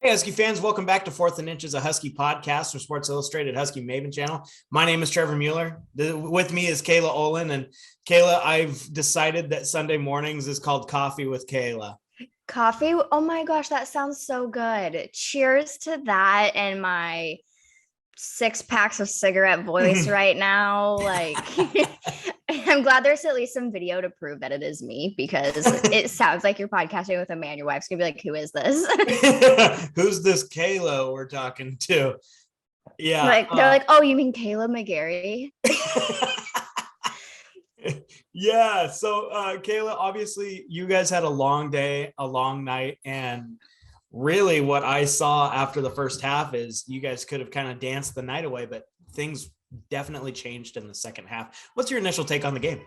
Hey, Husky fans, welcome back to Fourth and Inches, a Husky podcast from Sports Illustrated Husky Maven channel. My name is Trevor Mueller. With me is Kaila Olin. And Kaila, I've decided that Sunday mornings is called Coffee with Kaila. Coffee? Oh my gosh, that sounds so good. Cheers to that and my 6 packs of cigarette voice right now. I'm glad there's at least some video to prove that it is me because it sounds like you're podcasting with a man. Your wife's gonna be like, "Who is this?" Who's this Kaila we're talking to? Yeah. They're like, "Oh, you mean Kayla McGarry?" Yeah. So, Kaila, obviously, you guys had a long day, a long night, and really what I saw after the first half is you guys could have kind of danced the night away, but things definitely changed in the second half. What's your initial take on the game?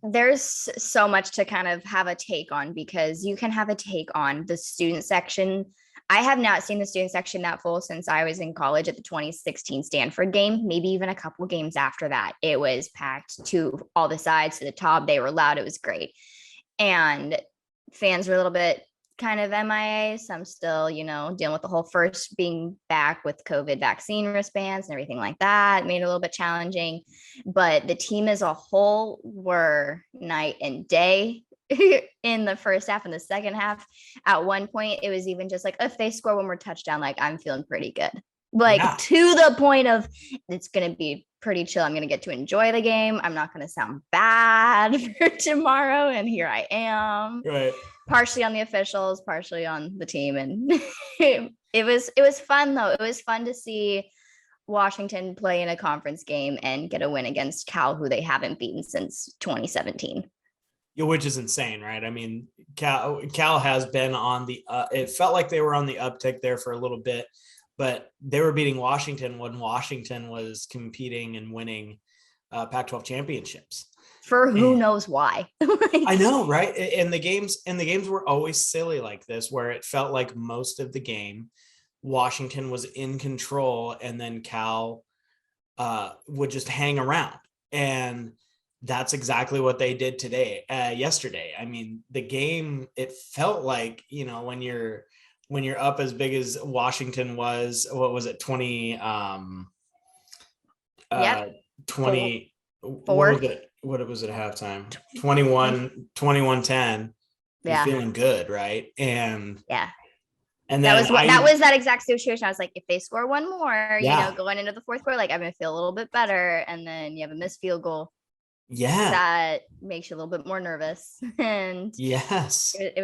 There's so much to kind of have a take on because you can have a take on the student section. I have not seen the student section that full since I was in college at the 2016 Stanford game, maybe even a couple games after that. It was packed to all the sides, to the top. They were loud. It was great. And fans were a little bit kind of MIA. Some still, dealing with the whole first being back with COVID vaccine wristbands and everything like that. Made it a little bit challenging. But the team as a whole were night and day in the first half and the second half. At one point, it was even just like, if they score one more touchdown, like I'm feeling pretty good. To the point of it's going to be pretty chill. I'm going to get to enjoy the game. I'm not going to sound bad for tomorrow. And here I am. Right. Partially on the officials, partially on the team. And it was fun though. It was fun to see Washington play in a conference game and get a win against Cal, who they haven't beaten since 2017. Which is insane, right? I mean, Cal has been on the it felt like they were on the uptick there for a little bit, but they were beating Washington when Washington was competing and winning Pac-12 championships. For who knows why. I know, right? And the games were always silly like this, where it felt like most of the game Washington was in control, and then Cal would just hang around. And that's exactly what they did yesterday. I mean, the game, it felt like, when you're up as big as Washington was, what was it? 20, 20, what was it at halftime? 21-10. Yeah. You're feeling good, right? And yeah. And that was that exact situation. I was like, if they score one more, going into the fourth quarter, like I'm gonna feel a little bit better. And then you have a missed field goal. Yeah. That makes you a little bit more nervous. And yes, it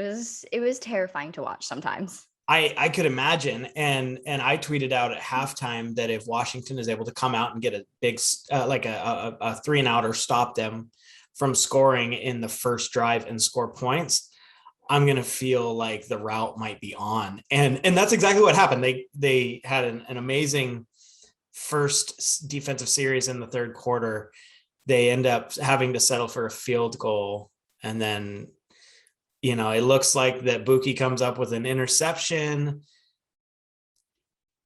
was terrifying to watch sometimes. I could imagine. And I tweeted out at halftime that if Washington is able to come out and get a big, like a 3-and-out or stop them from scoring in the first drive and score points, I'm going to feel like the route might be on. And that's exactly what happened. They had an amazing first defensive series in the third quarter. They end up having to settle for a field goal. And then, it looks like that Buki comes up with an interception.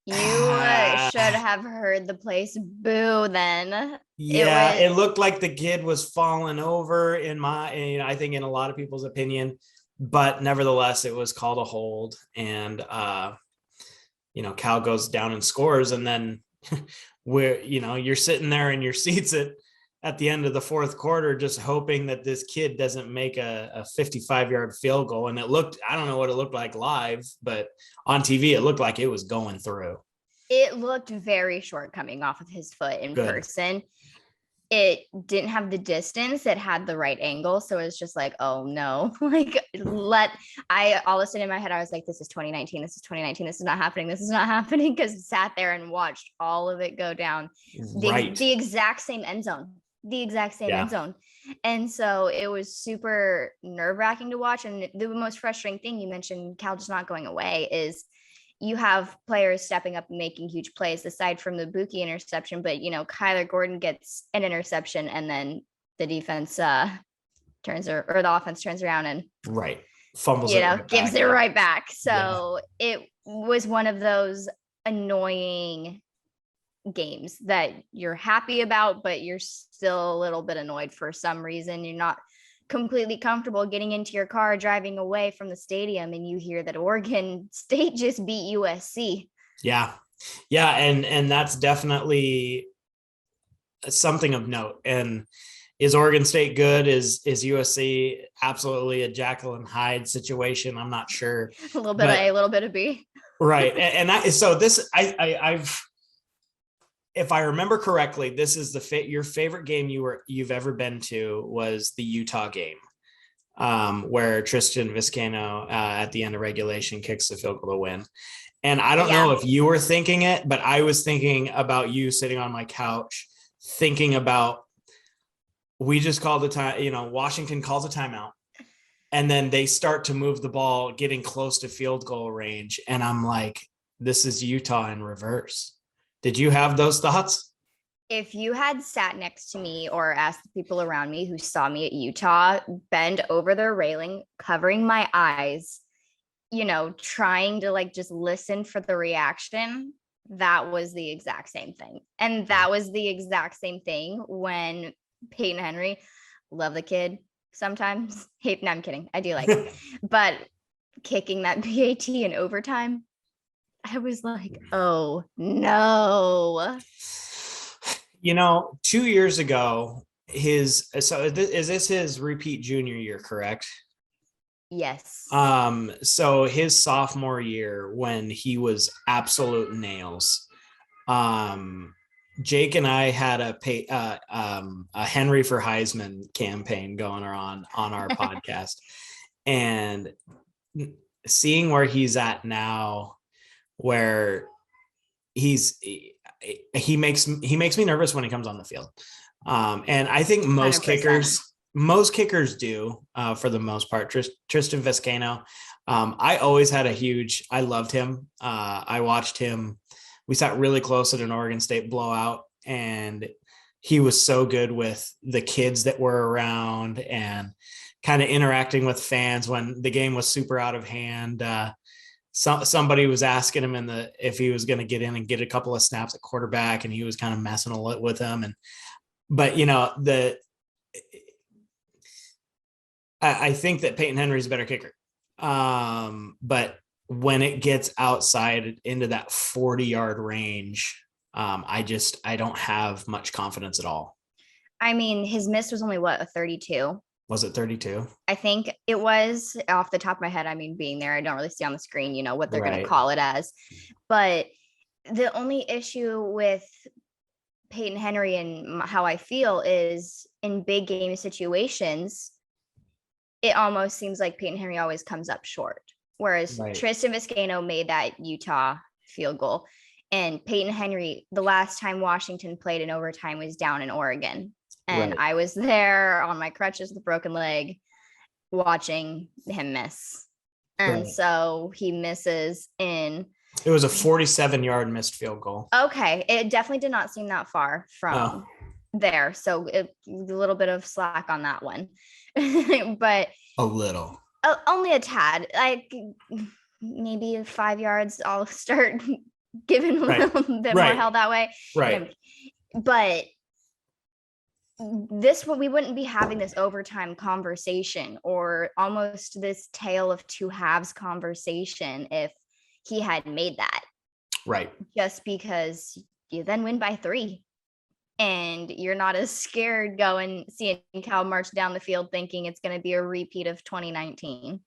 You should have heard the place boo then. Yeah, it looked like the kid was falling over I think in a lot of people's opinion. But nevertheless, it was called a hold, and Cal goes down and scores, and then you're sitting there in your seats at the end of the fourth quarter, just hoping that this kid doesn't make a 55-yard field goal. And I don't know what it looked like live, but on TV, it looked like it was going through. It looked very short coming off of his foot in person. It didn't have the distance. It had the right angle. So it was just like, oh no, all of a sudden in my head, I was like, this is 2019. This is 2019. This is not happening. This is not happening. Cause I sat there and watched all of it go down the exact same end zone, end zone. And so it was super nerve wracking to watch. And the most frustrating thing, you mentioned Cal just not going away, is you have players stepping up and making huge plays aside from the Buki interception. But, Kyler Gordon gets an interception and then the defense the offense turns around and fumbles gives it right back. So it was one of those annoying games that you're happy about, but you're still a little bit annoyed for some reason. You're not completely comfortable getting into your car, driving away from the stadium, and you hear that Oregon State just beat USC. Yeah. Yeah. And that's definitely something of note. And is Oregon State good? Is USC absolutely a Jekyll and Hyde situation? I'm not sure. A little bit of A, a little bit of B. Right. So this, I've, if I remember correctly, this is your favorite game you've ever been to was the Utah game, where Tristan Vizcaino at the end of regulation kicks the field goal to win. And I don't know if you were thinking it, but I was thinking about you sitting on my couch, thinking about, we just called the time, Washington calls a timeout, and then they start to move the ball, getting close to field goal range. And I'm like, this is Utah in reverse. Did you have those thoughts? If you had sat next to me or asked the people around me who saw me at Utah bend over their railing, covering my eyes, trying to like just listen for the reaction, that was the exact same thing. And that was the exact same thing when Peyton Henry, love the kid sometimes, hate, no, I'm kidding, I do like him, but kicking that PAT in overtime, I was like, oh no. 2 years ago, is this his repeat junior year, correct? Yes. So his sophomore year, when he was absolute nails, Jake and I had a Henry for Heisman campaign going on our podcast, and seeing where he's at now, where he makes me nervous when he comes on the field. And I think most 100%. Most kickers do, for the most part. Tristan Vizcaino, I always had I loved him. I watched him. We sat really close at an Oregon State blowout, and he was so good with the kids that were around and kind of interacting with fans when the game was super out of hand. Somebody was asking him if he was going to get in and get a couple of snaps at quarterback, and he was kind of messing with them. But I think that Peyton Henry is a better kicker. But when it gets outside into that 40-yard range, I don't have much confidence at all. I mean, his miss was only a 32. Was it 32? I think it was, off the top of my head. I mean, being there, I don't really see on the screen, what they're going to call it as. But the only issue with Peyton Henry and how I feel is in big game situations, it almost seems like Peyton Henry always comes up short. Whereas Tristan Vizcaino made that Utah field goal. And Peyton Henry, the last time Washington played in overtime was down in Oregon. And I was there on my crutches with a broken leg watching him miss. And so he misses in. It was a 47-yard missed field goal. Okay. It definitely did not seem that far from there. So a little bit of slack on that one. But a little. Only a tad. Like maybe 5 yards, I'll start giving a little bit more hell that way. Right. But we wouldn't be having this overtime conversation or almost this tale of two halves conversation if he had made that. Right. Just because you then win by 3 and you're not as scared seeing Cal march down the field thinking it's going to be a repeat of 2019.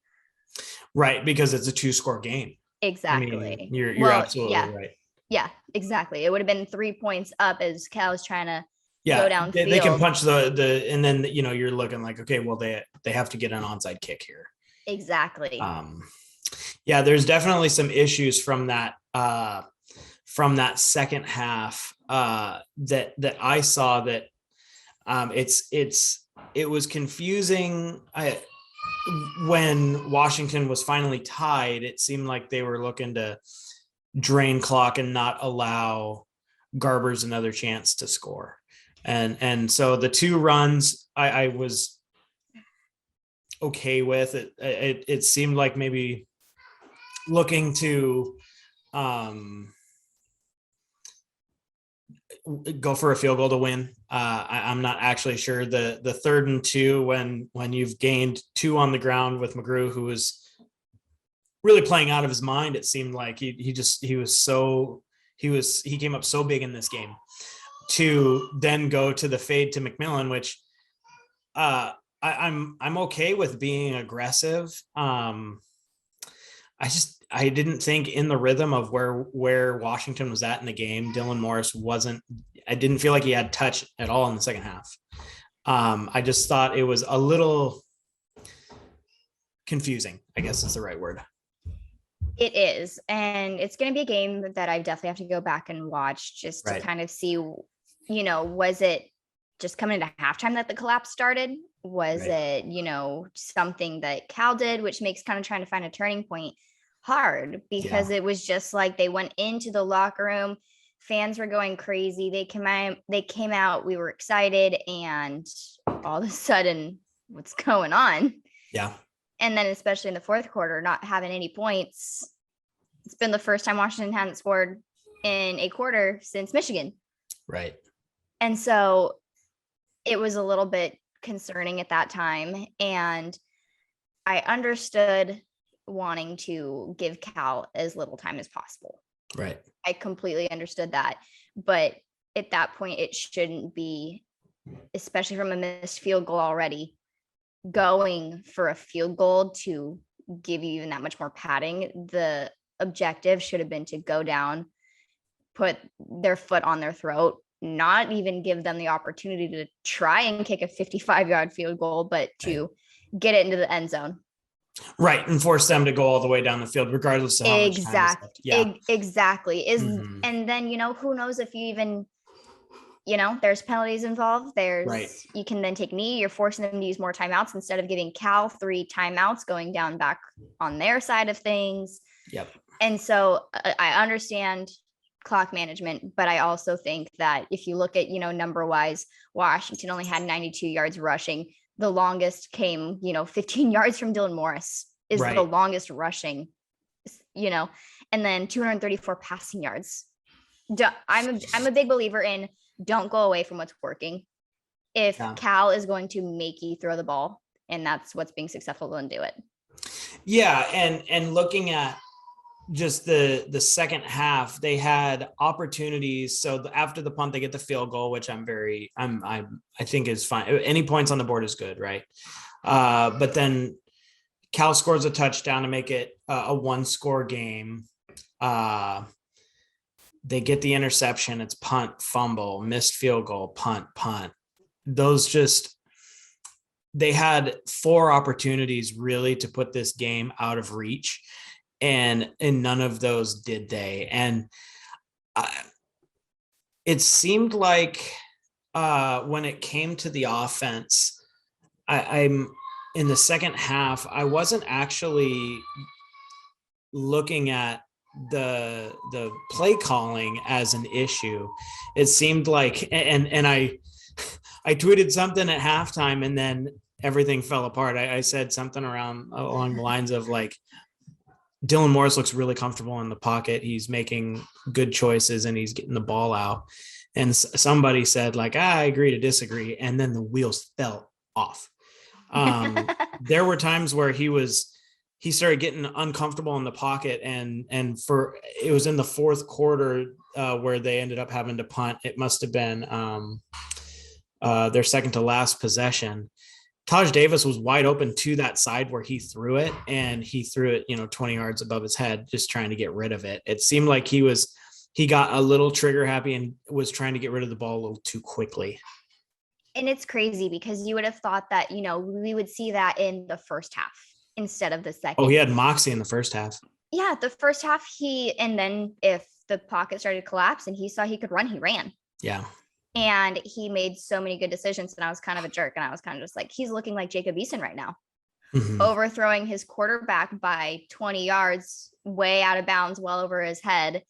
Right. Because it's a 2-score game. Exactly. I mean, you're absolutely right. Yeah, exactly. It would have been 3 points up as Cal's trying to go downfield. They can punch and then, you're looking like, okay, well, they have to get an onside kick here. Exactly. Yeah, there's definitely some issues from that second half that I saw that it was confusing. When Washington was finally tied, it seemed like they were looking to drain clock and not allow Garbers another chance to score. And so the 2 runs I was okay with it. It seemed like maybe looking to go for a field goal to win. I'm not actually sure the 3rd and 2 when you've gained 2 on the ground with McGrew, who was really playing out of his mind. It seemed like he came up so big in this game, to then go to the fade to McMillan, which I'm okay with being aggressive. I didn't think in the rhythm of where Washington was at in the game, Dylan Morris I didn't feel like he had touch at all in the second half. I just thought it was a little confusing, I guess is the right word. It is. And it's going to be a game that I definitely have to go back and watch just to kind of see, was it just coming into halftime that the collapse started? Was it, something that Cal did, which makes kind of trying to find a turning point hard, because it was just like they went into the locker room, fans were going crazy. They came out, we were excited, and all of a sudden, what's going on? Yeah. And then especially in the fourth quarter, not having any points. It's been the first time Washington hadn't scored in a quarter since Michigan. Right. And so it was a little bit concerning at that time. And I understood wanting to give Cal as little time as possible. Right. I completely understood that. But at that point, it shouldn't be, especially from a missed field goal already, going for a field goal to give you even that much more padding. The objective should have been to go down, put their foot on their throat, not even give them the opportunity to try and kick a 55-yard field goal, but to get it into the end zone. Right. And force them to go all the way down the field, regardless of how much time is left. Yeah. Exactly. And then, who knows if you even, there's penalties involved. You can then take knee. You're forcing them to use more timeouts instead of giving Cal 3 timeouts going down back on their side of things. Yep. And so I understand clock management, but I also think that if you look at, number wise, Washington only had 92 yards rushing. The longest came, 15 yards from Dylan Morris is the longest rushing, and then 234 passing yards. I'm a big believer in don't go away from what's working. If Cal is going to make you throw the ball, and that's what's being successful, then do it. Yeah. And looking at just the second half, they had opportunities. So after the punt, they get the field goal, which I think is fine. Any points on the board is good. Right. But then Cal scores a touchdown to make it a 1-score game. They get the interception. It's punt, fumble, missed field goal, punt. They had 4 opportunities really to put this game out of reach. And none of those did they. And it seemed like when it came to the offense, I'm in the second half, I wasn't actually looking at the play calling as an issue. It seemed like, and I tweeted something at halftime, and then everything fell apart. I said something along the lines of like, Dylan Morris looks really comfortable in the pocket. He's making good choices and he's getting the ball out. And somebody said like, I agree to disagree. And then the wheels fell off. There were times where he started getting uncomfortable in the pocket, and it was in the fourth quarter where they ended up having to punt. It must've been their second to last possession. Taj Davis was wide open to that side where he threw it, and he threw it, 20 yards above his head, just trying to get rid of it. It seemed like he got a little trigger happy and was trying to get rid of the ball a little too quickly. And it's crazy because you would have thought that, we would see that in the first half instead of the second. Oh, he had moxie in the first half. Yeah. The first half and then if the pocket started to collapse and he saw he could run, he ran. Yeah. And he made so many good decisions, and I was kind of a jerk, and I was kind of just like, he's looking like Jacob Eason right now, overthrowing his quarterback by 20 yards, way out of bounds, well over his head,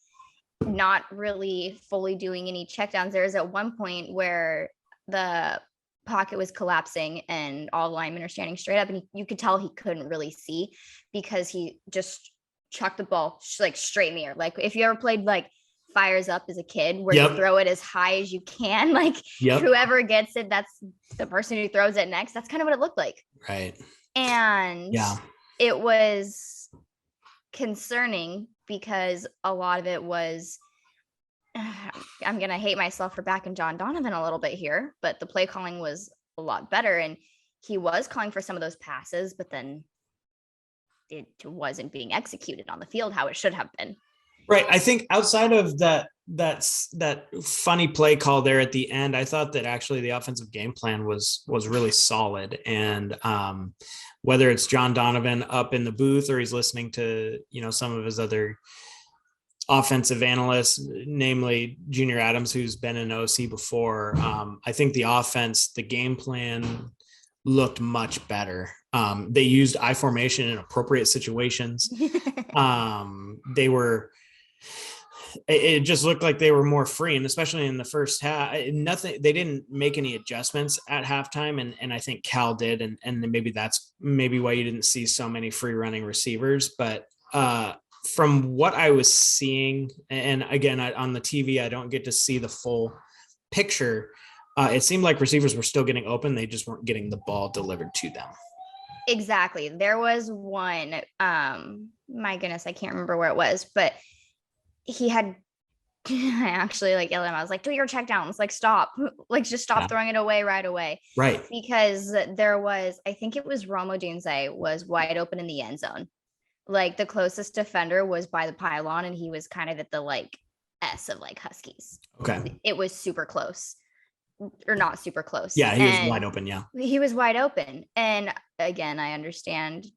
not really fully doing any checkdowns. There was at one point where the pocket was collapsing and all the linemen are standing straight up, and you could tell he couldn't really see because he just chucked the ball like straight in the air. Like if you ever played like fires up as a kid, where Yep. you throw it as high as you can. Like Yep. whoever gets it, that's the person who throws it next. That's kind of what it looked like. Right. And Yeah. it was concerning because a lot of it was, I'm going to hate myself for backing John Donovan a little bit here, but the play calling was a lot better. And he was calling for some of those passes, but then it wasn't being executed on the field how it should have been. Right. I think outside of that funny play call there at the end, I thought that actually the offensive game plan was really solid. And whether it's John Donovan up in the booth or he's listening to, some of his other offensive analysts, namely Junior Adams, who's been an OC before, I think the offense, the game plan looked much better. They used I formation in appropriate situations. It just looked like they were more free, and especially in the first half, they didn't make any adjustments at halftime. And I think Cal did. And maybe that's why you didn't see so many free running receivers. But from what I was seeing, and again, on the TV, I don't get to see the full picture. It seemed like receivers were still getting open. They just weren't getting the ball delivered to them. Exactly. There was one, my goodness, I can't remember where it was, but he had, I actually yelled at him. I was like, do your check downs, stop, just stop throwing it away right away. Right. Because there was, I think it was Rome Odunze was wide open in the end zone. The closest defender was by the pylon, and he was kind of at the S of Huskies. Okay. It was super close. Or not super close. Yeah, he was wide open. Yeah. He was wide open. And again, I understand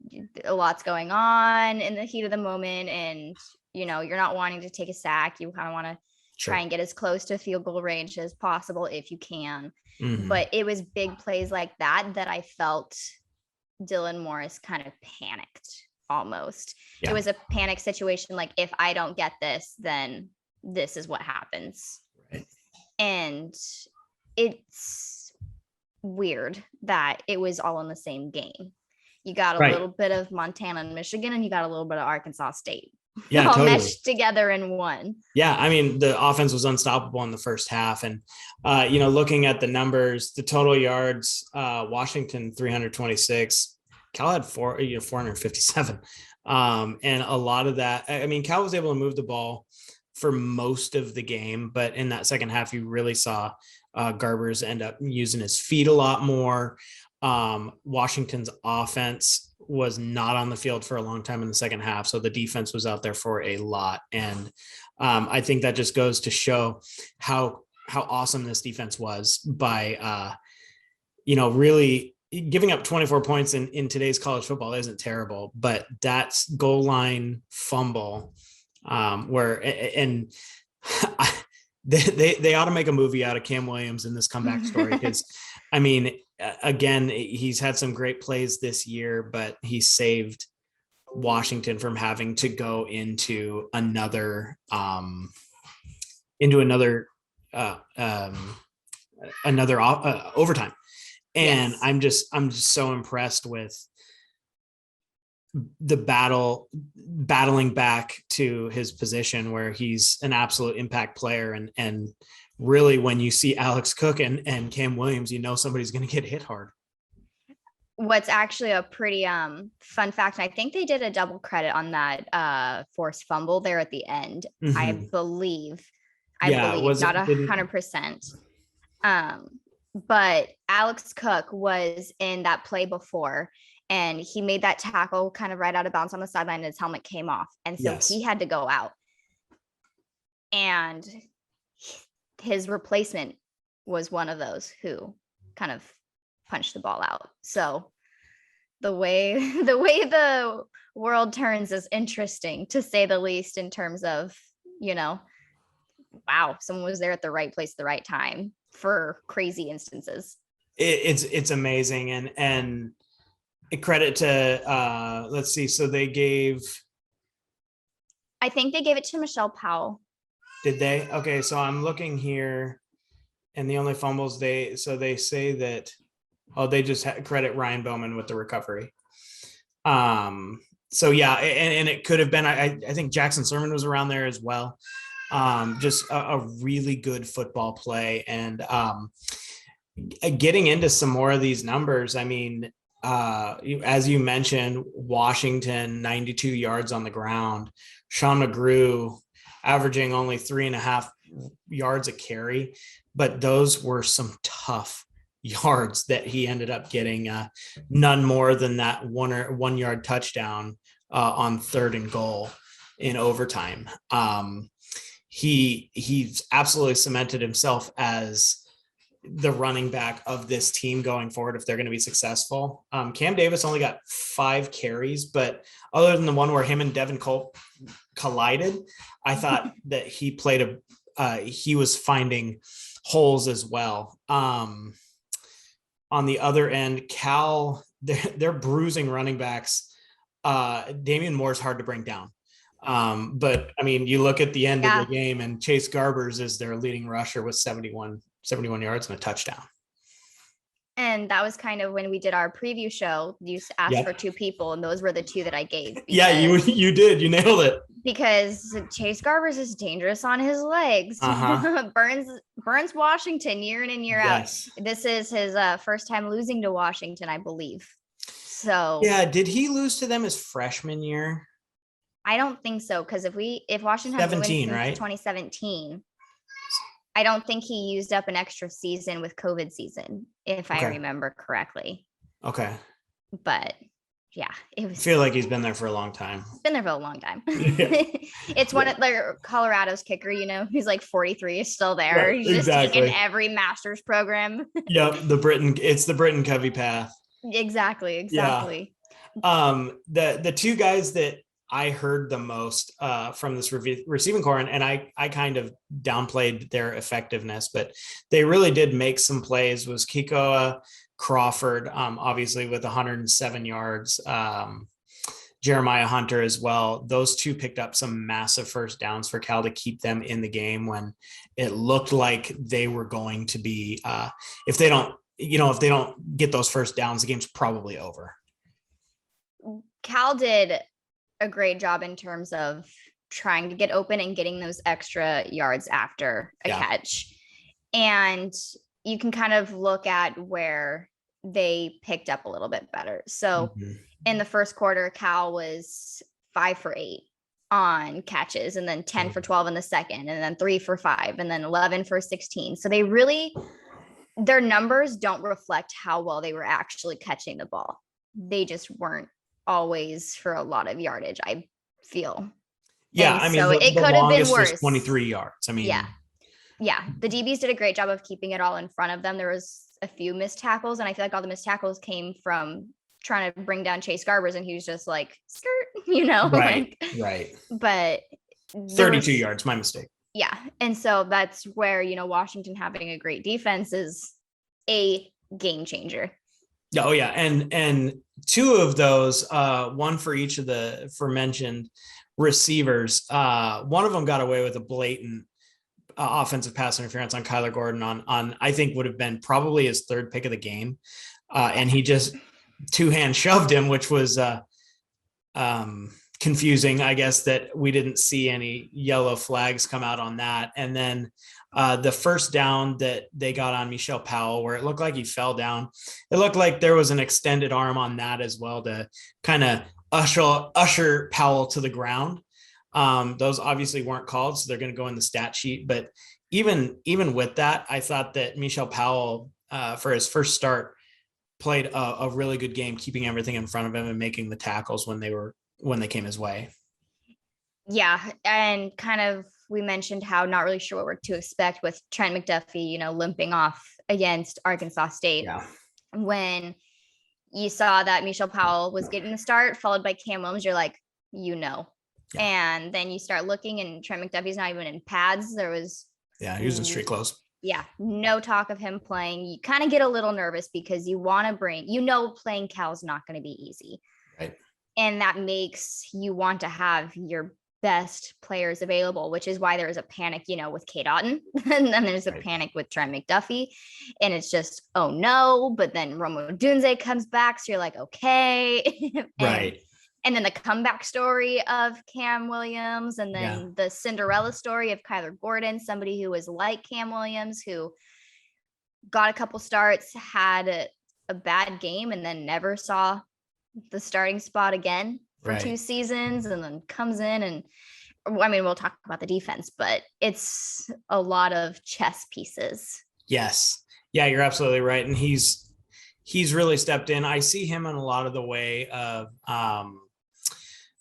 a lot's going on in the heat of the moment. And, you're not wanting to take a sack. You kind of want to try and get as close to field goal range as possible if you can. Mm-hmm. But it was big plays like that I felt Dylan Morris kind of panicked almost. Yeah. It was a panic situation. If I don't get this, then this is what happens. Right. And it's weird that it was all in the same game. You got a little bit of Montana and Michigan, and you got a little bit of Arkansas State. Yeah, all totally meshed together in one. Yeah, I mean, the offense was unstoppable in the first half. And, looking at the numbers, the total yards, Washington 326, Cal had 457. And a lot of that, I mean, Cal was able to move the ball for most of the game, but in that second half, you really saw Garbers end up using his feet a lot more. Washington's offense was not on the field for a long time in the second half, so the defense was out there for a lot. And I think that just goes to show how awesome this defense was by really giving up 24 points in today's college football isn't terrible, but that's goal line fumble they ought to make a movie out of Cam Williams in this comeback story, because I mean, again, he's had some great plays this year, but he saved Washington from having to go into another overtime. And yes. I'm just so impressed with the battling back to his position, where he's an absolute impact player. And really, when you see Alex Cook and Cam Williams, somebody's going to get hit hard. What's actually a pretty fun fact, and I think they did a double credit on that forced fumble there at the end. Mm-hmm. I believe not 100%. But Alex Cook was in that play before, and he made that tackle kind of right out of bounds on the sideline, and his helmet came off. And so he had to go out. And his replacement was one of those who kind of punched the ball out. So the way the world turns is interesting, to say the least, in terms of, wow, someone was there at the right place at the right time for crazy instances. It's amazing. And a credit to let's see. So I think they gave it to Michelle Powell. Did they? Okay. So I'm looking here, and the only fumbles they say that, they just credit Ryan Bowman with the recovery. So yeah. And it could have been, I think Jackson Sermon was around there as well. Just a really good football play. And getting into some more of these numbers, I mean, as you mentioned, Washington, 92 yards on the ground. Sean McGrew averaging only 3.5 yards a carry, but those were some tough yards that he ended up getting. None more than that 1 yard touchdown on 3rd and goal in overtime. He's absolutely cemented himself as the running back of this team going forward if they're going to be successful. Cam Davis only got 5 carries, but other than the one where him and Devin Cole collided, I thought that he was finding holes as well. On the other end, Cal, they're bruising running backs. Damian Moore's hard to bring down. But I mean, you look at the end of the game and Chase Garbers is their leading rusher with 71 yards and a touchdown. And that was kind of when we did our preview show. You asked for 2 people, and those were the 2 that I gave. Yeah, you did. You nailed it. Because Chase Garbers is dangerous on his legs. Burns Washington year in and year out. This is his first time losing to Washington, I believe. So yeah, did he lose to them his freshman year? I don't think so, because if Washington 17, right? 2017. I don't think he used up an extra season with COVID season, if I remember correctly. Okay. But yeah, I feel like he's been there for a long time. He's been there for a long time. Yeah. It's one of Colorado's kicker, who's like 43 is still there. Right, he's just taken every master's program. Yep. It's the Britton Covey path. Exactly. Yeah. The 2 guys that I heard the most from this receiving core, and I kind of downplayed their effectiveness, but they really did make some plays, was Kikoa Crawford, obviously with 107 yards, Jeremiah Hunter as well. Those 2 picked up some massive first downs for Cal to keep them in the game when it looked like they were going to be, if they don't get those first downs, the game's probably over. Cal did a great job in terms of trying to get open and getting those extra yards after a catch. And you can kind of look at where they picked up a little bit better. So in the first quarter, Cal was 5 for 8 on catches, and then 10 for 12 in the second, and then 3 for 5, and then 11 for 16. So their numbers don't reflect how well they were actually catching the ball. They just weren't always for a lot of yardage, I feel. Yeah, and I mean, so it could have been worse. 23 yards. I mean, yeah. The DBs did a great job of keeping it all in front of them. There was a few missed tackles, and I feel like all the missed tackles came from trying to bring down Chase Garbers, and he was just like skirt, right. But 32 yards, my mistake. Yeah, and so that's where Washington having a great defense is a game changer. Oh yeah, and 2 of those, one for each of the aforementioned receivers. One of them got away with a blatant offensive pass interference on Kyler Gordon on I think would have been probably his 3rd pick of the game, and he just 2-hand shoved him, which was confusing. I guess that we didn't see any yellow flags come out on that, and then. The first down that they got on Michelle Powell, where it looked like he fell down, it looked like there was an extended arm on that as well to kind of usher Powell to the ground. Those obviously weren't called, so they're going to go in the stat sheet. But even with that, I thought that Michelle Powell, for his first start, played a really good game, keeping everything in front of him and making the tackles when they came his way. Yeah, and kind of we mentioned how not really sure what to expect with Trent McDuffie, limping off against Arkansas State. Yeah. When you saw that Michelle Powell was getting the start, followed by Cam Williams, you're like, Yeah. And then you start looking, and Trent McDuffie's not even in pads. There was he was in street clothes. Yeah, no talk of him playing. You kind of get a little nervous because you want to playing Cal's not going to be easy. Right. And that makes you want to have your best players available, which is why there's a panic, with Kate Otten, and then there's a panic with Trent McDuffie, and it's just, oh no, but then Rome Odunze comes back, so you're like, okay. Right. And then the comeback story of Cam Williams, and Yeah. then the Cinderella story of Kyler Gordon, somebody who was like Cam Williams, who got a couple starts, had a bad game, and then never saw the starting spot again for Right. 2 seasons, and then comes in. And I mean, we'll talk about the defense, but it's a lot of chess pieces. Yes. Yeah, you're absolutely right. And he's really stepped in. I see him in a lot of the way of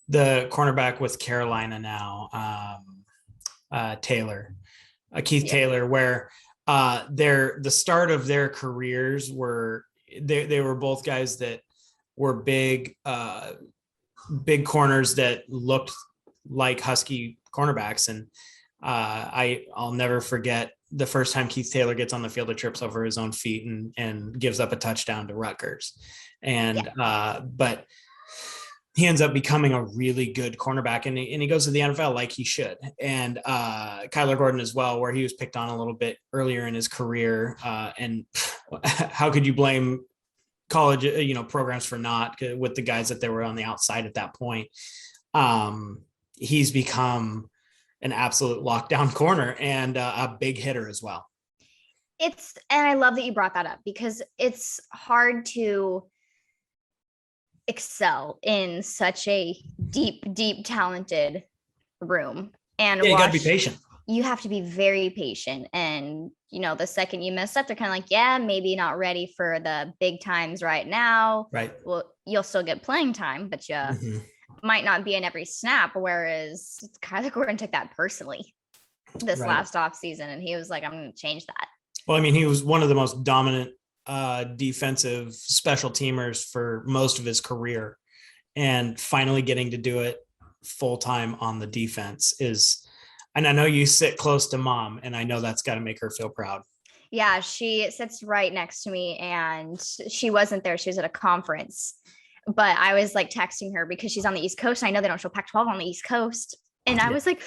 the cornerback with Carolina now, Taylor, Keith Taylor, where the start of their careers were they were both guys that were big corners that looked like Husky cornerbacks. And I'll never forget the first time Keith Taylor gets on the field, trips over his own feet and gives up a touchdown to Rutgers. And but he ends up becoming a really good cornerback, and he goes to the NFL like he should. And Kyler Gordon as well, where he was picked on a little bit earlier in his career. And how could you blame college, programs for not, with the guys that they were on the outside at that point. He's become an absolute lockdown corner and a big hitter as well. And I love that you brought that up, because it's hard to excel in such a deep talented room. And you gotta be patient. You have to be very patient. And, the second you mess up, they're kind of like, yeah, maybe not ready for the big times right now. Right. Well, you'll still get playing time, but you might not be in every snap. Whereas Kyler Gordon took that personally this last offseason, and he was like, I'm going to change that. Well, I mean, he was one of the most dominant defensive special teamers for most of his career, and finally getting to do it full time on the defense and I know you sit close to Mom, and I know that's got to make her feel proud. Yeah, she sits right next to me, and she wasn't there. She was at a conference, but I was like texting her because she's on the East Coast. And I know they don't show Pac-12 on the East Coast. And I was like,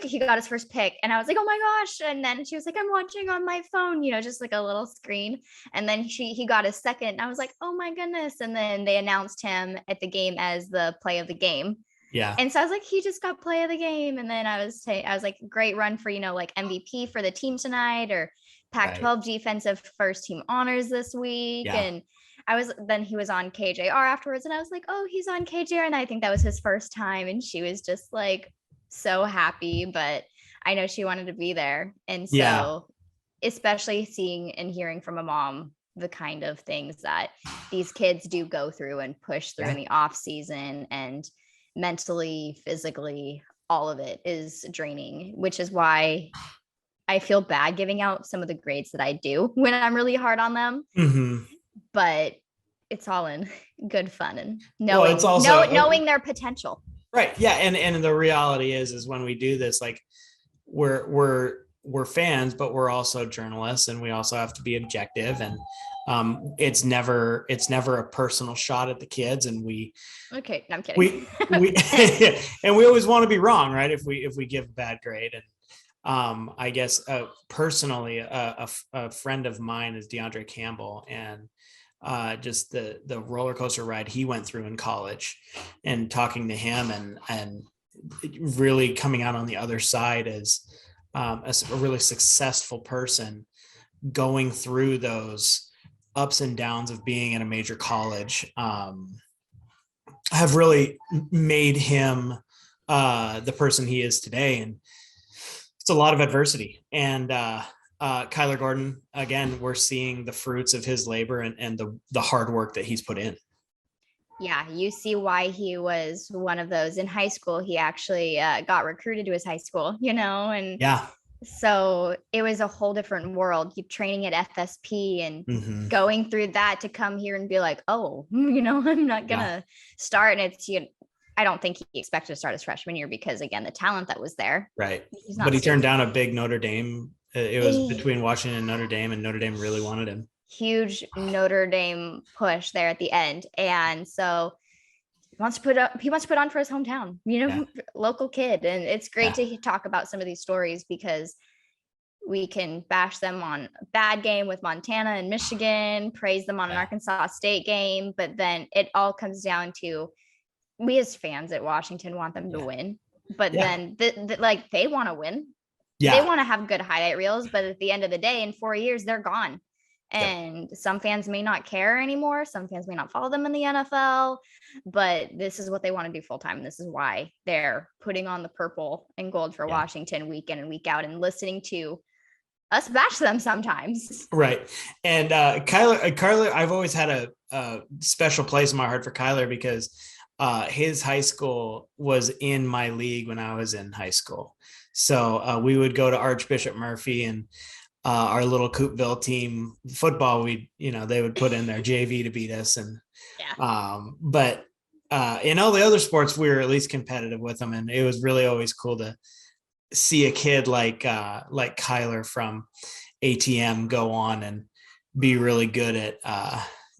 he got his first pick. And I was like, oh my gosh. And then she was like, I'm watching on my phone, just like a little screen. And then he got his second. And I was like, oh my goodness. And then they announced him at the game as the play of the game. Yeah. And so I was like, he just got play of the game. And then I was like, great run for, like MVP for the team tonight, or Pac-12 defensive first team honors this week. Yeah. And then he was on KJR afterwards. And I was like, oh, he's on KJR. And I think that was his first time. And she was just like so happy, but I know she wanted to be there. And so especially seeing and hearing from a mom, the kind of things that these kids do go through and push through in the off season, and mentally, physically, all of it is draining, which is why I feel bad giving out some of the grades that I do when I'm really hard on them. But it's all in good fun and knowing their potential. Right. Yeah. And the reality is when we do this, like we're fans, but we're also journalists, and we also have to be objective. And it's never a personal shot at the kids. And I'm kidding. we and we always want to be wrong, right? If we give a bad grade. And I guess personally, a friend of mine is DeAndre Campbell, and just the roller coaster ride he went through in college, and talking to him and really coming out on the other side as a really successful person, going through those ups and downs of being in a major college, have really made him the person he is today. And it's a lot of adversity. And Kyler Gordon, again, we're seeing the fruits of his labor and the hard work that he's put in. Yeah, you see why he was one of those in high school. He actually got recruited to his high school, and so it was a whole different world. Keep training at FSP and going through that to come here and be like, oh, I'm not gonna start. And it's I don't think he expected to start his freshman year because, again, the talent that was there. Right. But he turned down a big Notre Dame. It was between Washington and Notre Dame, and Notre Dame really wanted him. Huge Notre Dame push there at the end. And so he wants to put on for his hometown, local kid. And it's great to talk about some of these stories, because we can bash them on a bad game with Montana and Michigan, praise them on an Arkansas State game, but then it all comes down to we as fans at Washington want them to win, but Yeah. then like they want to win. They Yeah. want to have good highlight reels, but at the end of the day, in 4 years, they're gone. Yep. And some fans may not care anymore. Some fans may not follow them in the NFL, but this is what they want to do full time. This is why they're putting on the purple and gold for Washington week in and week out and listening to us bash them sometimes. Right. And Kyler, I've always had a special place in my heart for Kyler because his high school was in my league when I was in high school. So we would go to Archbishop Murphy, and our little Coopville team football, they would put in their JV to beat us. And but in all the other sports, we were at least competitive with them. And it was really always cool to see a kid like Kyler from ATM go on and be really good at,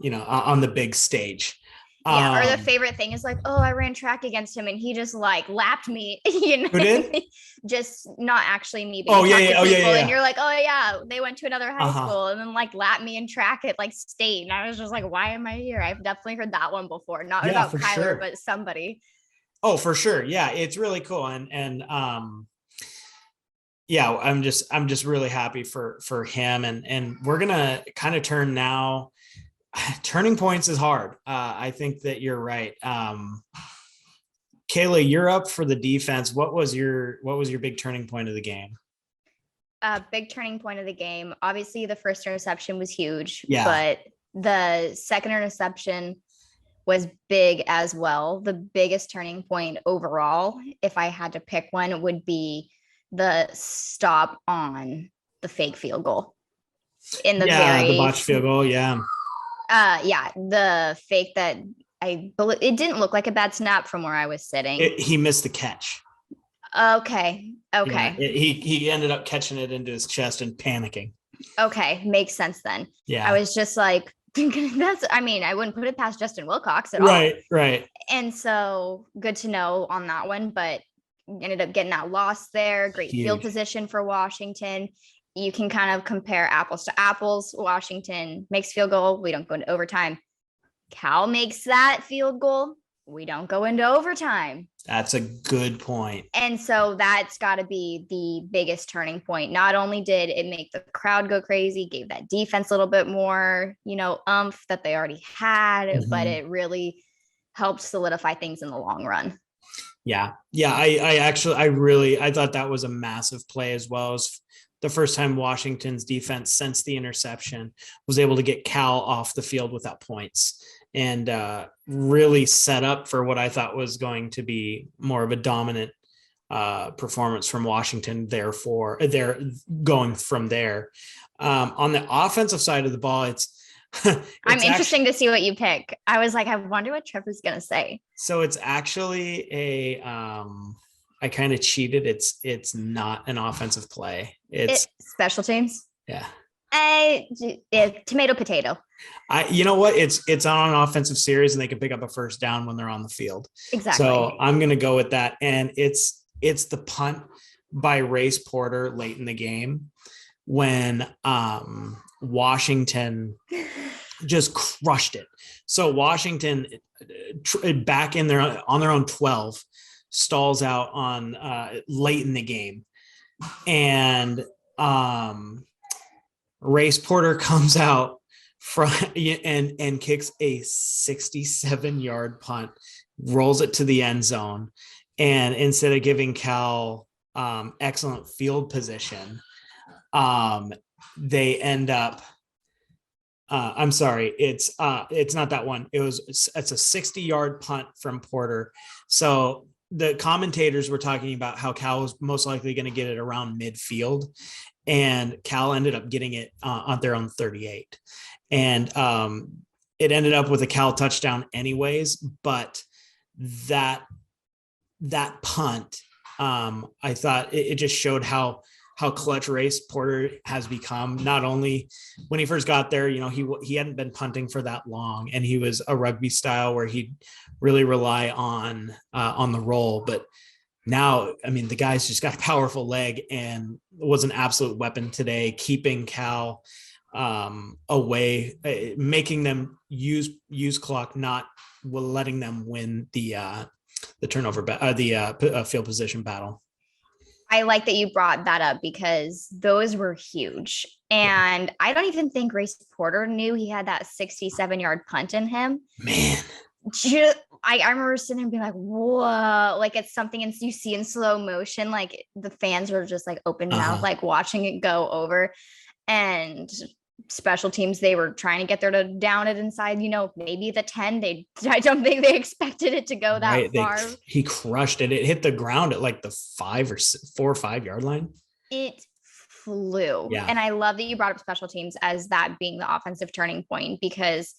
on the big stage. Yeah, or the favorite thing is like, oh, I ran track against him and he just like lapped me, Who did? Just not actually me. But yeah. And you're like, oh yeah, they went to another high school and then like lapped me in track at like state. And I was just like, why am I here? I've definitely heard that one before. Not about Kyler, but somebody. Oh, for sure. Yeah, it's really cool. And yeah, I'm just really happy for him. And we're gonna kind of turn now. Turning points is hard. I think that you're right. Kaila, you're up for the defense. What was your big turning point of the game? Big turning point of the game. Obviously, the first interception was huge, but the second interception was big as well. The biggest turning point overall, if I had to pick one, would be the stop on the fake field goal in the the botched field goal. The fake that I believe it didn't look like a bad snap from where I was sitting. He missed the catch. Okay. He ended up catching it into his chest and panicking. Okay, makes sense then. Yeah, I was just like, I wouldn't put it past Justin Wilcox at all. Right. And so good to know on that one, but ended up getting that loss there. Great field position for Washington. You can kind of compare apples to apples. Washington makes field goal. We don't go into overtime. Cal makes that field goal. We don't go into overtime. That's a good point. And so that's got to be the biggest turning point. Not only did it make the crowd go crazy, gave that defense a little bit more, oomph that they already had, but it really helped solidify things in the long run. Yeah. I thought that was a massive play as well. As the first time Washington's defense since the interception was able to get Cal off the field without points and really set up for what I thought was going to be more of a dominant performance from Washington. Therefore, they're going from there. On the offensive side of the ball, it's I'm interesting to see what you pick. I was like, I wonder what Trevor's going to say. So it's actually I kind of cheated. It's not an offensive play. It's special teams. Yeah. Tomato potato. You know what? It's on an offensive series and they can pick up a first down when they're on the field. Exactly. So I'm going to go with that. And it's the punt by Race Porter late in the game when Washington just crushed it. So Washington back in on their own 12 stalls out on late in the game, and Race Porter comes out and kicks a 67-yard punt, rolls it to the end zone, and instead of giving Cal excellent field position, they end up I'm sorry, it's not that one. It's a 60-yard punt from Porter. So the commentators were talking about how Cal was most likely going to get it around midfield, and Cal ended up getting it on their own 38. And it ended up with a Cal touchdown anyways, but that punt, I thought it just showed how clutch Race Porter has become. Not only when he first got there, he hadn't been punting for that long, and he was a rugby style where he'd really rely on the roll. But now, the guy's just got a powerful leg and was an absolute weapon today, keeping Cal away, making them use clock, not letting them win the turnover, field position battle. I like that you brought that up because those were huge. And I don't even think Grace Porter knew he had that 67-yard punt in him. Man. I remember sitting there and being like, whoa, like it's something you see in slow motion. Like the fans were just like open mouth, like watching it go over. And special teams, they were trying to get there to down it inside, maybe the 10. I don't think they expected it to go that far. He crushed it. It hit the ground at like the 4 or 5 yard line. It flew. Yeah. And I love that you brought up special teams as that being the offensive turning point, because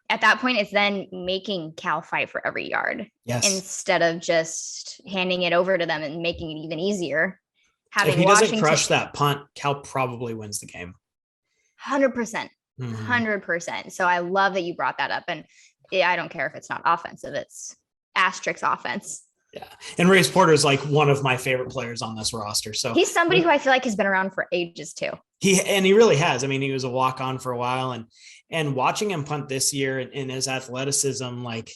at that point it's then making Cal fight for every yard. Yes. Instead of just handing it over to them and making it even easier. If he doesn't crush that punt, Cal probably wins the game. 100%. 100%. So I love that you brought that up. And I don't care if it's not offensive, it's asterisk offense. Yeah. And Grace Porter is like one of my favorite players on this roster. So he's somebody who I feel like has been around for ages too. He really has. I mean, he was a walk-on for a while, and watching him punt this year and his athleticism, like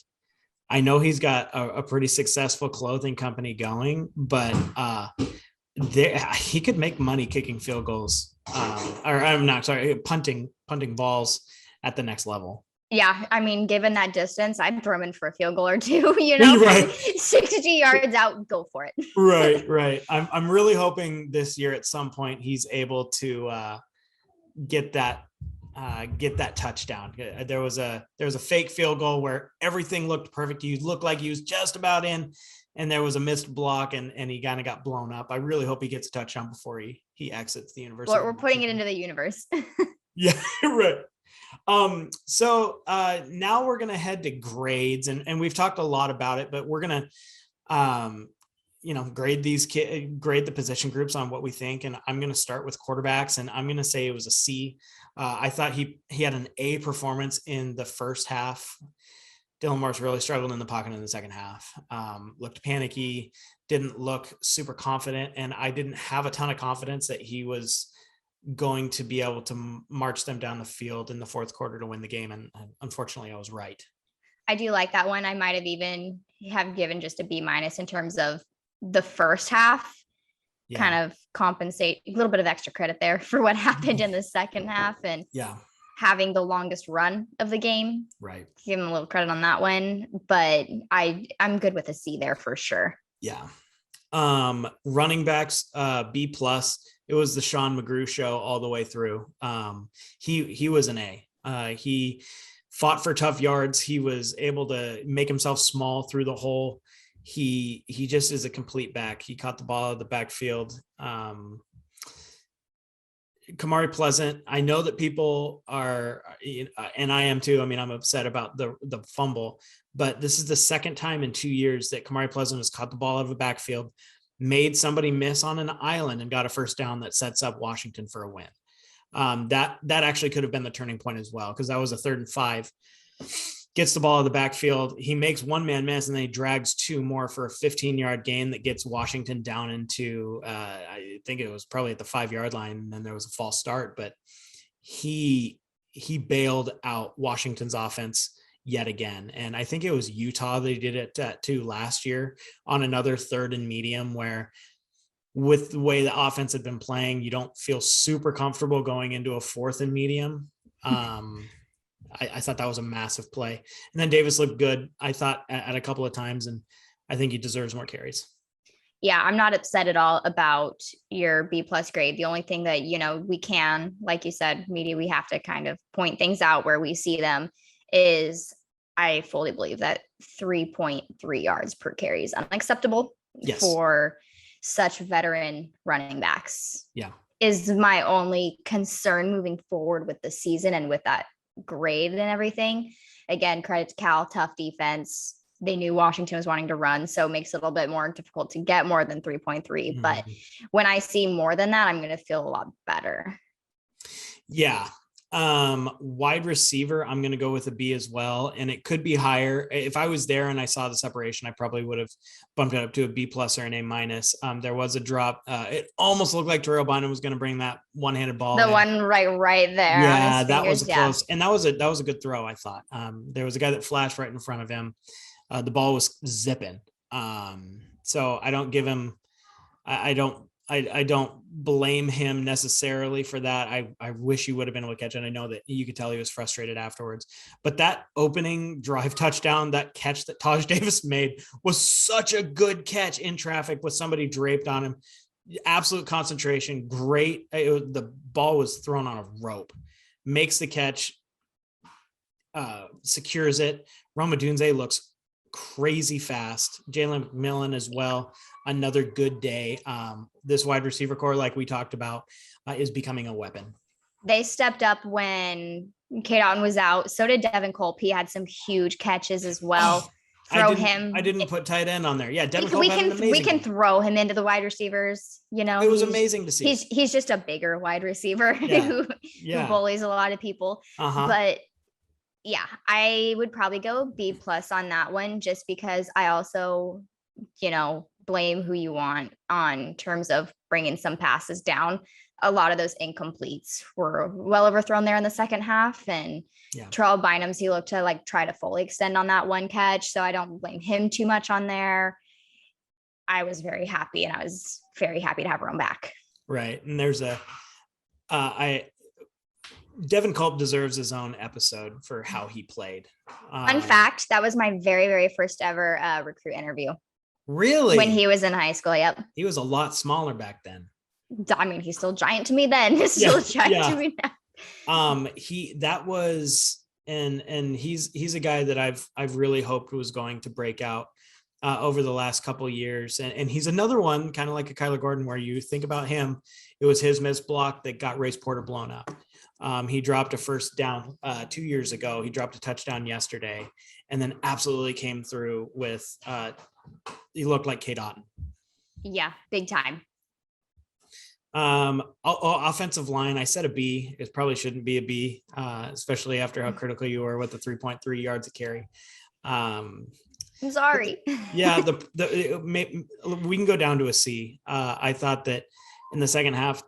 I know he's got a pretty successful clothing company going, but he could make money kicking field goals. Or I'm not sorry, punting balls at the next level. Yeah, I mean, given that distance, I'd throw him in for a field goal or two. Right. 60 yards out, go for it. Right. I'm really hoping this year at some point he's able to get that touchdown. There was a fake field goal where everything looked perfect. He looked like he was just about in, and there was a missed block, and he kind of got blown up. I really hope he gets a touchdown before he exits the universe. We're putting it into the universe. Yeah, right. So now we're going to head to grades, and we've talked a lot about it, but we're going to, grade the position groups on what we think. And I'm going to start with quarterbacks, and I'm going to say it was a C. I thought he had an A performance in the first half. Dylan Morris really struggled in the pocket in the second half. Looked panicky, didn't look super confident. And I didn't have a ton of confidence that he was going to be able to march them down the field in the fourth quarter to win the game. And unfortunately I was right. I do like that one. I might've even have given just a B- in terms of the first half, kind of compensate a little bit of extra credit there for what happened in the second half, and having the longest run of the game. Right. Give him a little credit on that one, but I'm good with a C there for sure. Yeah. Running backs, B+. It was the Sean McGrew show all the way through. He was an A. He fought for tough yards. He was able to make himself small through the hole. He just is a complete back. He caught the ball out of the backfield. Kamari Pleasant, I know that people are, and I am too. I mean, I'm upset about the fumble, but this is the second time in 2 years that Kamari Pleasant has caught the ball out of a backfield, made somebody miss on an island, and got a first down that sets up Washington for a win. That actually could have been the turning point as well, because that was a 3rd and 5. Gets the ball out of the backfield. He makes one man miss, and then he drags 2 more for a 15-yard gain that gets Washington down into, I think it was probably at the 5-yard line. And then there was a false start, but he bailed out Washington's offense yet again. And I think it was Utah they did it too last year on another 3rd and medium, where with the way the offense had been playing, you don't feel super comfortable going into a 4th and medium. I thought that was a massive play. And then Davis looked good, I thought, at a couple of times, and I think he deserves more carries. Yeah, I'm not upset at all about your B+ grade. The only thing that, we can, like you said, media, we have to kind of point things out where we see them, is I fully believe that 3.3 yards per carry is unacceptable for such veteran running backs. Yeah. Is my only concern moving forward with the season and with that grade and everything. Again, credit to Cal, tough defense. They knew Washington was wanting to run, so it makes it a little bit more difficult to get more than 3.3. Mm-hmm. But when I see more than that, I'm going to feel a lot better. Yeah. Wide receiver, I'm going to go with a B as well. And it could be higher. If I was there and I saw the separation, I probably would have bumped it up to a B plus or an A minus. There was a drop. It almost looked like Terrell Bynum was going to bring that one-handed ball. The one right there on his fingers. That was close. And that was a good throw, I thought. There was a guy that flashed right in front of him. The ball was zipping. So I don't give him, I don't blame him necessarily for that. I wish he would have been able to catch it. I know that you could tell he was frustrated afterwards, but that opening drive touchdown, that catch that Taj Davis made was such a good catch in traffic with somebody draped on him. Absolute concentration. Great. The ball was thrown on a rope, makes the catch, secures it. Roma Dunze looks crazy fast. Jalen McMillan as well. Another good day. This wide receiver core, like we talked about, is becoming a weapon. They stepped up when Cade Otton was out. So did Devin Culp. He had some huge catches as well. I didn't put tight end on there. Yeah, Devin Culp had an amazing we can throw him into the wide receivers. It was amazing to see. He's just a bigger wide receiver who bullies a lot of people. But yeah, I would probably go B plus on that one, just because I also, blame who you want on terms of bringing some passes down. A lot of those incompletes were well overthrown there in the second half, and Terrell Bynum's, he looked to try to fully extend on that one catch. So I don't blame him too much on there. I was very happy, and I was very happy to have Rome back. Right. And there's Devin Culp deserves his own episode for how he played. Fun fact, that was my very, very first ever recruit interview. Really? When he was in high school. Yep. He was a lot smaller back then. I mean, he's still giant to me then. He's still giant to me now. He's a guy that I've really hoped was going to break out over the last couple of years. And he's another one, kind of like a Kyler Gordon, where you think about him, it was his missed block that got Race Porter blown up. He dropped a first down 2 years ago. He dropped a touchdown yesterday, and then absolutely came through with, he looked like Cade Otton. Yeah, big time. Offensive line, I said a B. It probably shouldn't be a B, especially after how critical you were with the 3.3 yards a carry. I'm sorry. Yeah, we can go down to a C. I thought that in the second half,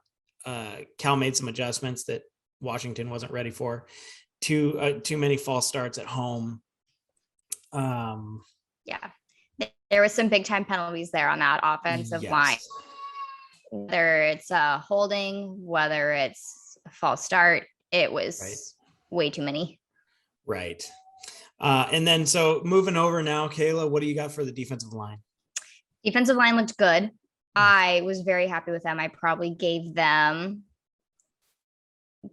Cal made some adjustments that Washington wasn't ready for. Too many false starts at home. Yeah, there was some big time penalties there on that offensive line. Whether it's a holding, whether it's a false start, it was way too many. Right. And then, so moving over now, Kaila, what do you got for the defensive line? Defensive line looked good. I was very happy with them. I probably gave them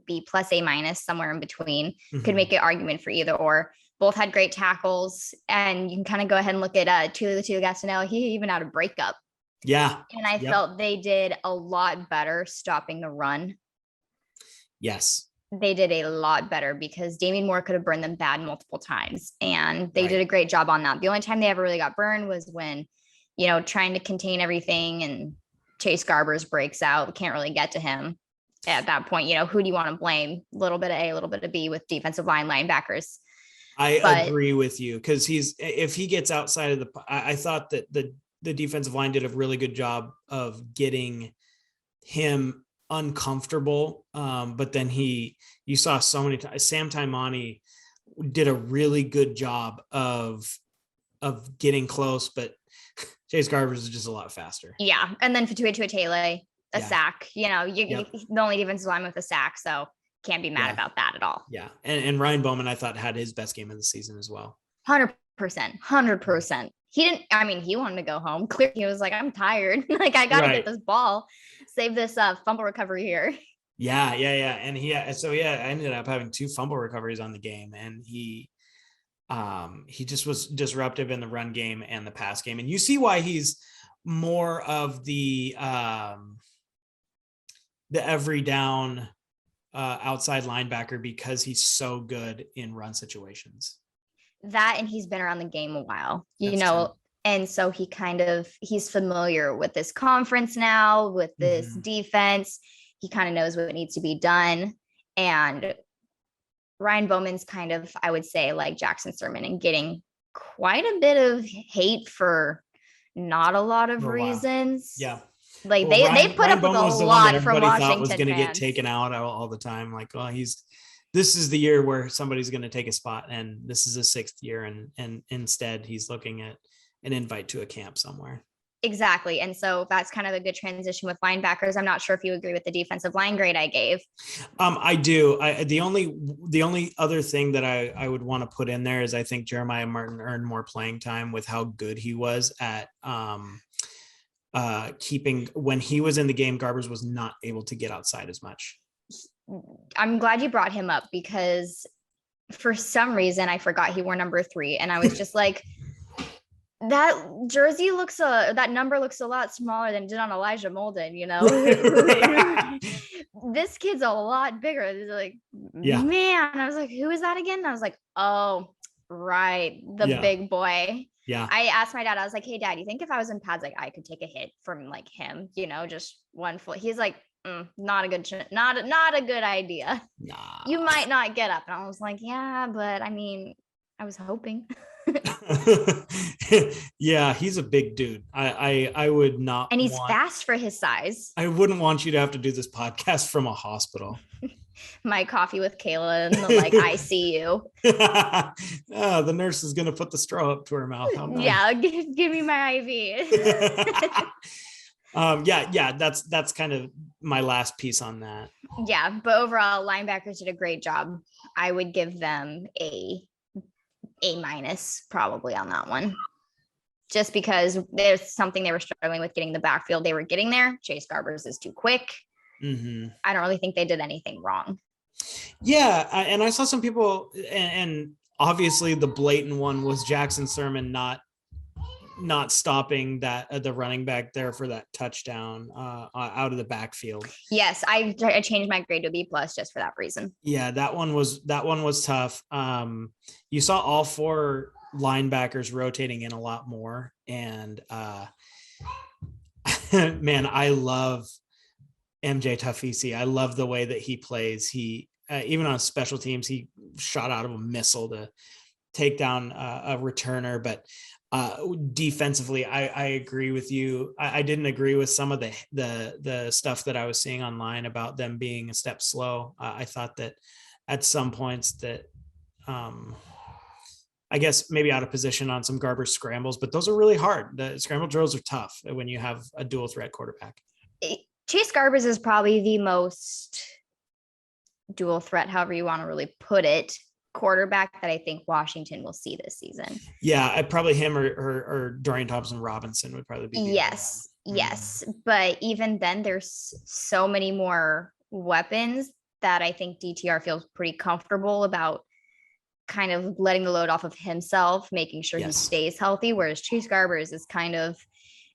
B plus A minus, somewhere in between. Could make an argument for either or. Both had great tackles, and you can kind of go ahead and look at Tulu Gastanelli. He even had a breakup. Yeah. And I felt they did a lot better stopping the run. Yes. They did a lot better, because Damian Moore could have burned them bad multiple times, and they did a great job on that. The only time they ever really got burned was when, trying to contain everything, and Chase Garbers breaks out. Can't really get to him at that point. Who do you want to blame? A little bit of A, a little bit of B with defensive line linebackers. I agree with you, because if he gets outside of I thought that the defensive line did a really good job of getting him uncomfortable. But then you saw so many times, Sam Taimani did a really good job of getting close, but Chase Garbers is just a lot faster. Yeah. And then Fatua Tuatele, sack, the only defensive line with a sack. So can't be mad about that at all. Yeah. And Ryan Bowman, I thought, had his best game of the season as well. 100%. He wanted to go home. Clearly, he was like, I'm tired. I got to get this ball, save this fumble recovery here. Yeah. And I ended up having 2 fumble recoveries on the game, and he just was disruptive in the run game and the pass game. And you see why he's more of the every down outside linebacker, because he's so good in run situations. That, and he's been around the game a while, True. And so he's familiar with this conference now, with this defense. He kind of knows what needs to be done. And Ryan Bowman's kind of, I would say, like Jackson Sermon, and getting quite a bit of hate for not a lot of For a while. reasons. Yeah. Like Well, they put Ryan up with a Bowman was the one that lot from everybody thought was Washington going to get fans. taken out all the time. Like, well, this is the year where somebody's going to take a spot, and this is his 6th year, and instead he's looking at an invite to a camp somewhere. Exactly. And so that's kind of a good transition with linebackers. I'm not sure if you agree with the defensive line grade I gave. I do. The only other thing that I would want to put in there is I think Jeremiah Martin earned more playing time with how good he was at keeping, when he was in the game, Garbers was not able to get outside as much. I'm glad you brought him up, because for some reason I forgot he wore number 3, and I was just like, that jersey that number looks a lot smaller than it did on Elijah Molden, you know. This kid's a lot bigger. Like, yeah. Man, I was like, who is that again? And I was like, oh, right, the big boy. Yeah. I asked my dad, I was like, hey dad, you think if I was in pads, like I could take a hit from like him, you know, just one foot? He's like, not a good idea. Nah. You might not get up. And I was like, yeah, but I mean, I was hoping. Yeah, he's a big dude. I would not, and he's fast for his size. I wouldn't want you to have to do this podcast from a hospital. My coffee with Kaila and the like ICU. The nurse is gonna put the straw up to her mouth. Nice. Yeah, give me my IV. Yeah, that's kind of my last piece on that. Yeah, but overall, linebackers did a great job. I would give them A- probably on that one, just because there's something they were struggling with getting the backfield. They were getting there. Chase Garbers is too quick. Mm-hmm. I don't really think they did anything wrong. Yeah, and I saw some people, and obviously the blatant one was Jackson Sermon not stopping that the running back there for that touchdown out of the backfield. Yes, I changed my grade to B+ just for that reason. Yeah, that one was tough. You saw all 4 linebackers rotating in a lot more, and man, I love MJ Tafisi. I love the way that he plays. He even on special teams, he shot out of a missile to take down a returner, but defensively, I agree with you. I didn't agree with some of the stuff that I was seeing online about them being a step slow. I thought that at some points that I guess maybe out of position on some Garber scrambles, but those are really hard. The scramble drills are tough when you have a dual threat quarterback. Chase Garbers is probably the most dual threat, however you want to really put it, quarterback that I think Washington will see this season. Yeah, probably him or Dorian Thompson-Robinson would probably be. Yes. But even then, there's so many more weapons that I think DTR feels pretty comfortable about kind of letting the load off of himself, making sure he stays healthy, whereas Chase Garbers is kind of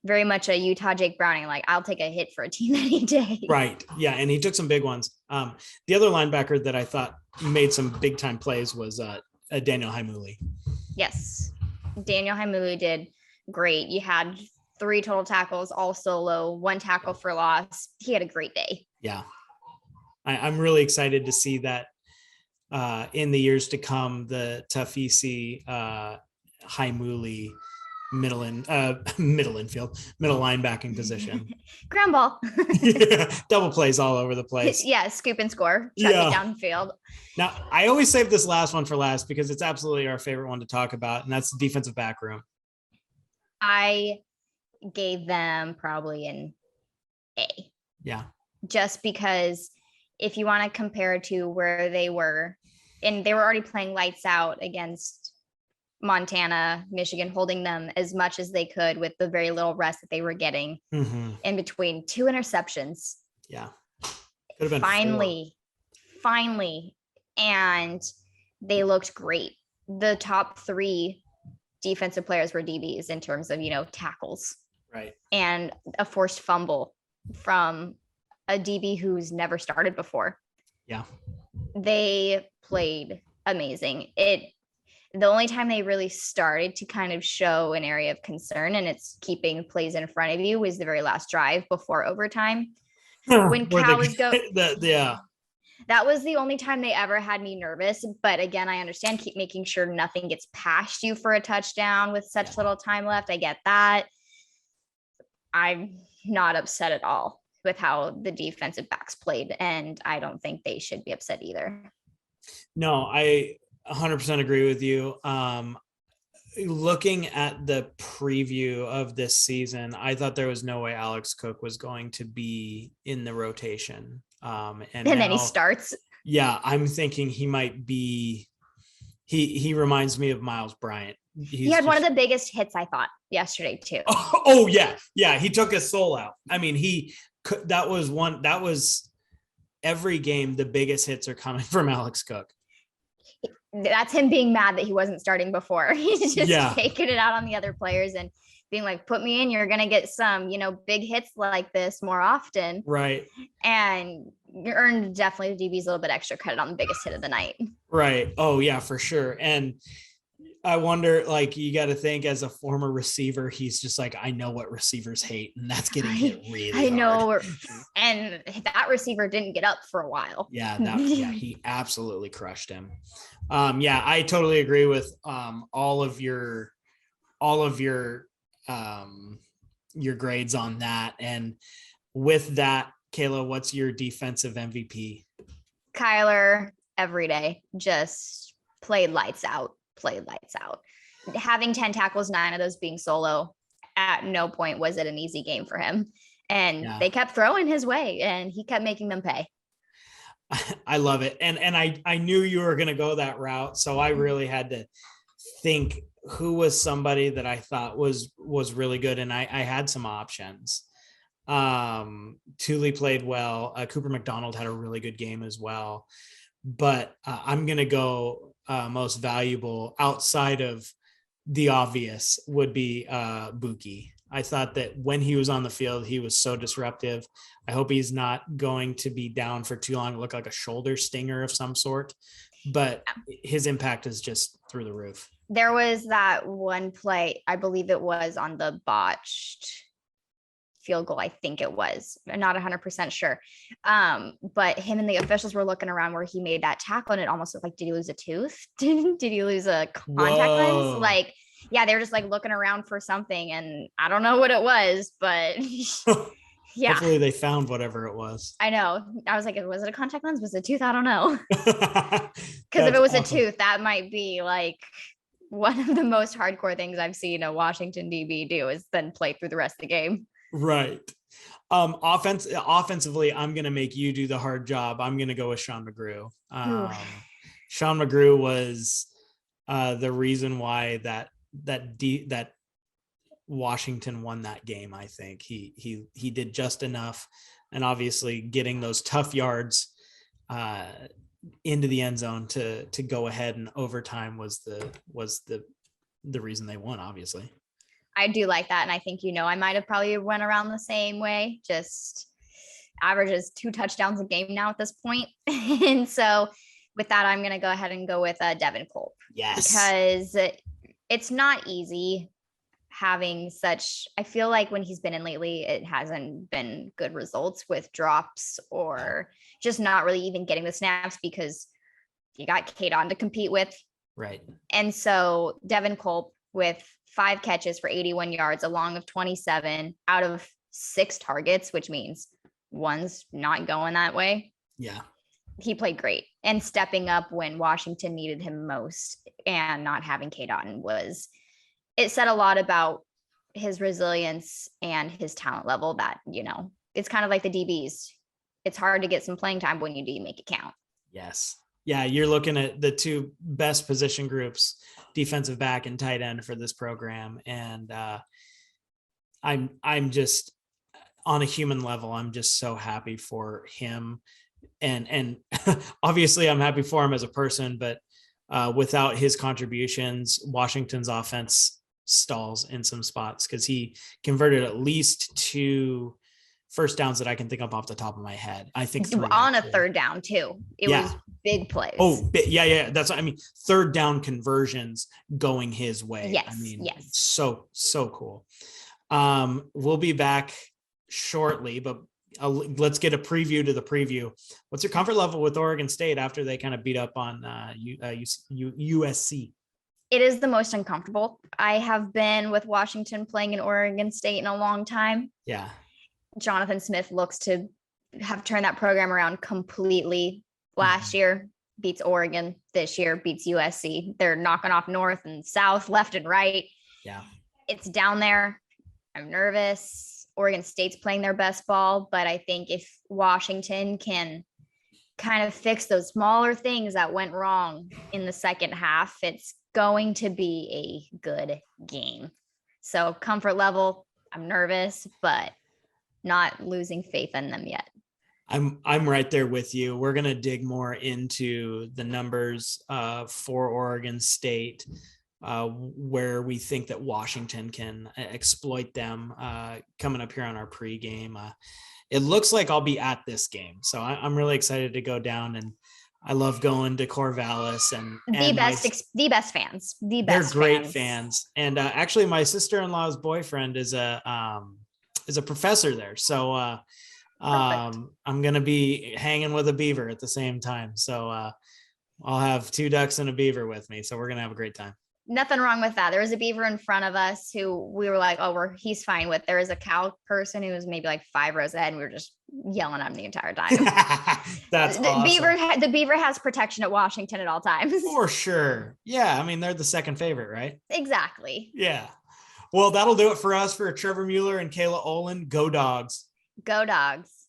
very much a Utah Jake Browning, like I'll take a hit for a team any day. Right. Yeah. And he took some big ones. The other linebacker that I thought made some big time plays was Daniel Haimuli. Yes. Daniel Haimuli did great. You had 3 total tackles, all solo, 1 tackle for loss. He had a great day. Yeah. I'm really excited to see that in the years to come, the Tafisi Haimuli middle linebacking position. Ground ball. Yeah, double plays all over the place. Yeah, scoop and score. Chuck it downfield. Now, I always save this last one for last because it's absolutely our favorite one to talk about, and that's the defensive back room. I gave them probably an A. Yeah. Just because if you want to compare to where they were, and they were already playing lights out against Montana, Michigan, holding them as much as they could with the very little rest that they were getting in between 2 interceptions. Yeah. Could have been finally. And they looked great. The top 3 defensive players were DBs in terms of, tackles. Right. And a forced fumble from a DB who's never started before. Yeah. They played amazing. The only time they really started to kind of show an area of concern, and it's keeping plays in front of you, was the very last drive before overtime. When Cal was That was the only time they ever had me nervous. But again, I understand, keep making sure nothing gets past you for a touchdown with such little time left. I get that. I'm not upset at all with how the defensive backs played, and I don't think they should be upset either. No, I 100% agree with you. Looking at the preview of this season, I thought there was no way Alex Cook was going to be in the rotation. And now, then he starts. Yeah, I'm thinking he might be. He reminds me of Miles Bryant. He had one of the biggest hits, I thought, yesterday too. Oh yeah. He took his soul out. I mean, that was every game. The biggest hits are coming from Alex Cook. That's him being mad that he wasn't starting before. He's just taking it out on the other players and being like, put me in, you're going to get some, big hits like this more often. Right. And you earned definitely the DB's a little bit extra credit on the biggest hit of the night. Right. Oh yeah, for sure. And I wonder, like, you got to think as a former receiver, he's just like, I know what receivers hate, and that's getting hit really hard. I know. And that receiver didn't get up for a while. Yeah. He absolutely crushed him. I totally agree with all of your grades on that. And with that, Kaila, what's your defensive MVP? Kyler, every day, just played lights out. Having 10 tackles, 9 of those being solo, at no point was it an easy game for him. And they kept throwing his way and he kept making them pay. I love it. And I knew you were going to go that route. So I really had to think who was somebody that I thought was really good. And I had some options. Thule played well. Cooper McDonald had a really good game as well. But I'm going to go most valuable outside of the obvious would be Buki. I thought that when he was on the field, he was so disruptive. I hope he's not going to be down for too long. It looked like a shoulder stinger of some sort, but his impact is just through the roof. There was that one play, I believe it was on the botched field goal. I think it was. I'm not 100% sure. But him and the officials were looking around where he made that tackle and it almost looked like, did he lose a tooth? Did he lose a contact lens? Like, yeah, they were just like looking around for something and I don't know what it was, but yeah. Hopefully they found whatever it was. I know. I was like, was it a contact lens? Was it a tooth? I don't know. Because if it was awesome. A tooth, that might be like one of the most hardcore things I've seen a Washington DB do is then play through the rest of the game. Right. Offensively, I'm going to make you do the hard job. I'm going to go with Sean McGrew. Sean McGrew was the reason why that Washington won that game. I think he did just enough, and obviously getting those tough yards into the end zone to go ahead in overtime was the reason they won, obviously. I do like that. And I think, I might have probably went around the same way, just averages 2 touchdowns a game now at this point. And so with that, I'm going to go ahead and go with Devin Culp. Yes. Because it's not easy having such, I feel like when he's been in lately, it hasn't been good results with drops or just not really even getting the snaps because you got Kate on to compete with. Right. And so Devin Culp with 5 catches for 81 yards, a long of 27 out of 6 targets, which means one's not going that way. Yeah. He played great and stepping up when Washington needed him most and not having Kate Otten it said a lot about his resilience and his talent level that, it's kind of like the DBs. It's hard to get some playing time when you do make it count. Yes. Yeah, you're looking at the 2 best position groups, defensive back and tight end for this program. And I'm just on a human level, I'm just so happy for him. And obviously I'm happy for him as a person, but without his contributions, Washington's offense stalls in some spots because he converted at least 2 first downs that I can think of off the top of my head. I think 3 on a third down too. It was big plays. Oh, yeah. That's what I mean. Third down conversions going his way. Yes. I mean, yes. So cool. We'll be back shortly, but let's get a preview to the preview. What's your comfort level with Oregon State after they kind of beat up on USC? It is the most uncomfortable. I have been with Washington playing in Oregon State in a long time. Yeah. Jonathan Smith looks to have turned that program around completely. Last year beats Oregon. This year beats USC. They're knocking off North and South, left and right. Yeah. It's down there. I'm nervous. Oregon State's playing their best ball, but I think if Washington can kind of fix those smaller things that went wrong in the second half, it's going to be a good game. So comfort level, I'm nervous, but not losing faith in them yet. I'm right there with you. We're going to dig more into the numbers for Oregon State, where we think that Washington can exploit them coming up here on our pregame. It looks like I'll be at this game, so I'm really excited to go down, and I love going to Corvallis and the best fans. They're great fans. And actually, my sister-in-law's boyfriend is a professor there, so I'm going to be hanging with a beaver at the same time. So I'll have 2 ducks and a beaver with me. So we're going to have a great time. Nothing wrong with that. There was a beaver in front of us who we were like, oh, he's fine with. There was a cow person who was maybe like 5 rows ahead, and we were just yelling at him the entire time. That's awesome. The beaver has protection at Washington at all times. For sure. Yeah. I mean, they're the second favorite, right? Exactly. Yeah. Well, that'll do it for us for Trevor Mueller and Kaila Olin. Go Dogs. Go Dogs.